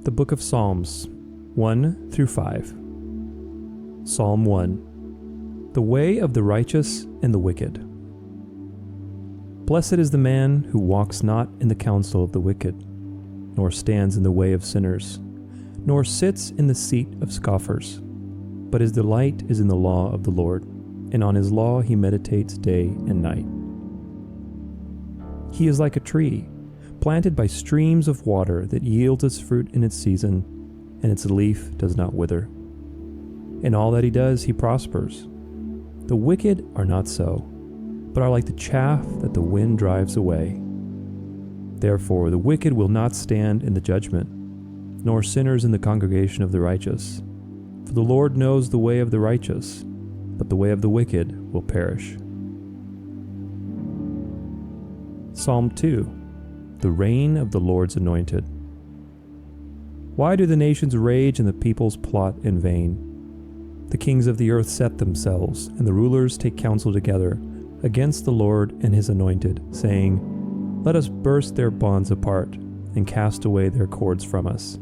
The Book of Psalms, 1 through 5. Psalm 1. The way of the righteous and the wicked. Blessed is the man who walks not in the counsel of the wicked, nor stands in the way of sinners, nor sits in the seat of scoffers. But his delight is in the law of the Lord, and on his law he meditates day and night. He is like a tree, planted by streams of water that yields its fruit in its season, and its leaf does not wither. In all that he does, he prospers. The wicked are not so, but are like the chaff that the wind drives away. Therefore the wicked will not stand in the judgment, nor sinners in the congregation of the righteous. For the Lord knows the way of the righteous, but the way of the wicked will perish. Psalm 2. The reign of the Lord's anointed. Why do the nations rage and the peoples plot in vain? The kings of the earth set themselves, and the rulers take counsel together against the Lord and his anointed, saying, Let us burst their bonds apart, and cast away their cords from us.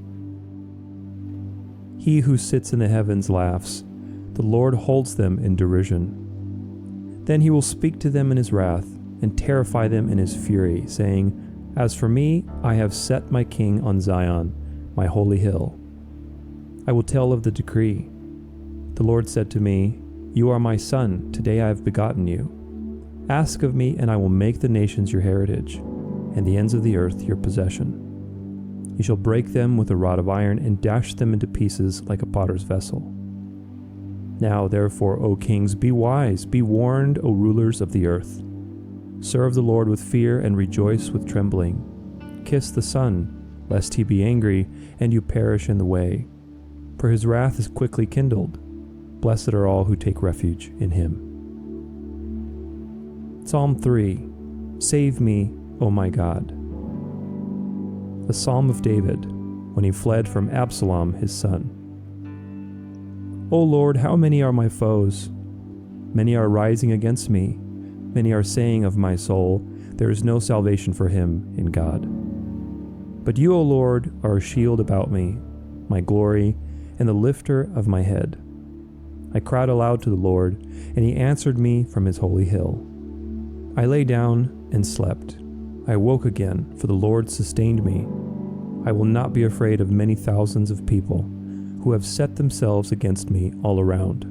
He who sits in the heavens laughs, the Lord holds them in derision. Then he will speak to them in his wrath, and terrify them in his fury, saying, As for me, I have set my king on Zion, my holy hill. I will tell of the decree. The Lord said to me, You are my son, today I have begotten you. Ask of me, and I will make the nations your heritage, and the ends of the earth your possession. You shall break them with a rod of iron, and dash them into pieces like a potter's vessel. Now therefore, O kings, be wise, be warned, O rulers of the earth. Serve the Lord with fear, and rejoice with trembling. Kiss the Son, lest he be angry, and you perish in the way. For his wrath is quickly kindled. Blessed are all who take refuge in him. Psalm 3. Save me, O my God. A psalm of David, when he fled from Absalom his son. O Lord, how many are my foes? Many are rising against me. Many are saying of my soul, There is no salvation for him in God. But you, O Lord, are a shield about me, my glory, and the lifter of my head. I cried aloud to the Lord, and he answered me from his holy hill. I lay down and slept. I woke again, for the Lord sustained me. I will not be afraid of many thousands of people who have set themselves against me all around.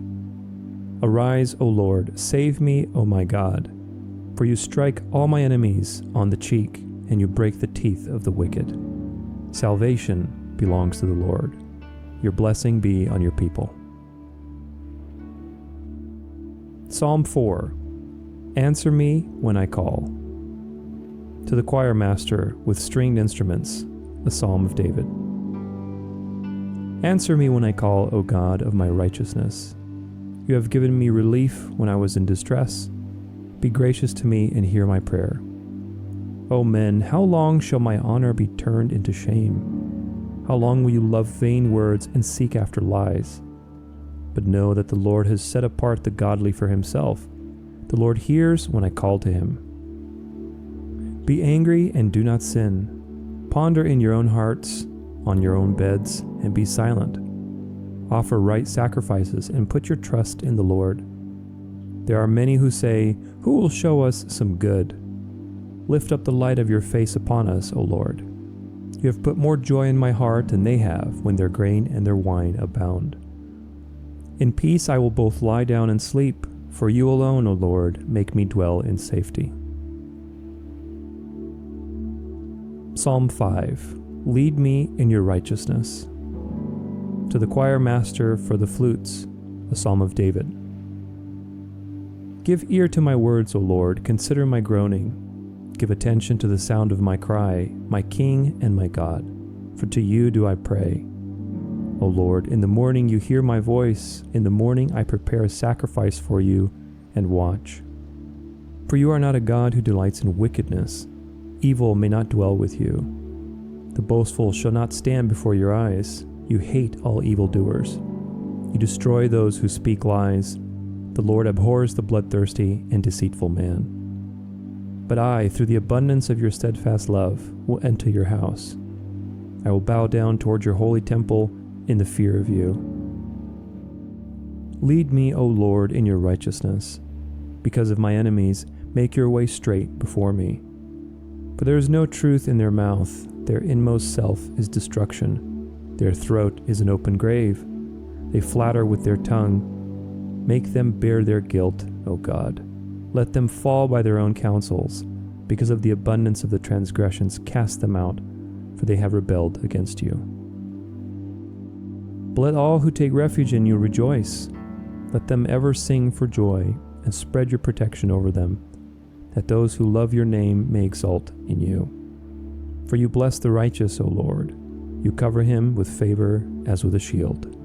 Arise, O Lord, save me, O my God. For you strike all my enemies on the cheek, and you break the teeth of the wicked. Salvation belongs to the Lord. Your blessing be on your people. Psalm 4. Answer me when I call. To the choir master with stringed instruments, a psalm of David. Answer me when I call, O God of my righteousness. You have given me relief when I was in distress. Be gracious to me and hear my prayer. O men, how long shall my honor be turned into shame? How long will you love vain words and seek after lies? But know that the Lord has set apart the godly for himself. The Lord hears when I call to him. Be angry and do not sin. Ponder in your own hearts, on your own beds, and be silent. Offer right sacrifices and put your trust in the Lord. There are many who say, Who will show us some good? Lift up the light of your face upon us, O Lord. You have put more joy in my heart than they have when their grain and their wine abound. In peace I will both lie down and sleep, for you alone, O Lord, make me dwell in safety. Psalm 5. Lead me in your righteousness. To the choir master for the flutes, a psalm of David. Give ear to my words, O Lord, consider my groaning. Give attention to the sound of my cry, my King and my God, for to you do I pray. O Lord, in the morning you hear my voice, in the morning I prepare a sacrifice for you and watch. For you are not a God who delights in wickedness. Evil may not dwell with you. The boastful shall not stand before your eyes. You hate all evildoers. You destroy those who speak lies. The Lord abhors the bloodthirsty and deceitful man. But I, through the abundance of your steadfast love, will enter your house. I will bow down toward your holy temple in the fear of you. Lead me, O Lord, in your righteousness. Because of my enemies, make your way straight before me. For there is no truth in their mouth, their inmost self is destruction. Their throat is an open grave. They flatter with their tongue. Make them bear their guilt, O God. Let them fall by their own counsels. Because of the abundance of the transgressions, cast them out, for they have rebelled against you. But let all who take refuge in you rejoice. Let them ever sing for joy, and spread your protection over them, that those who love your name may exult in you. For you bless the righteous, O Lord. You cover him with favor as with a shield.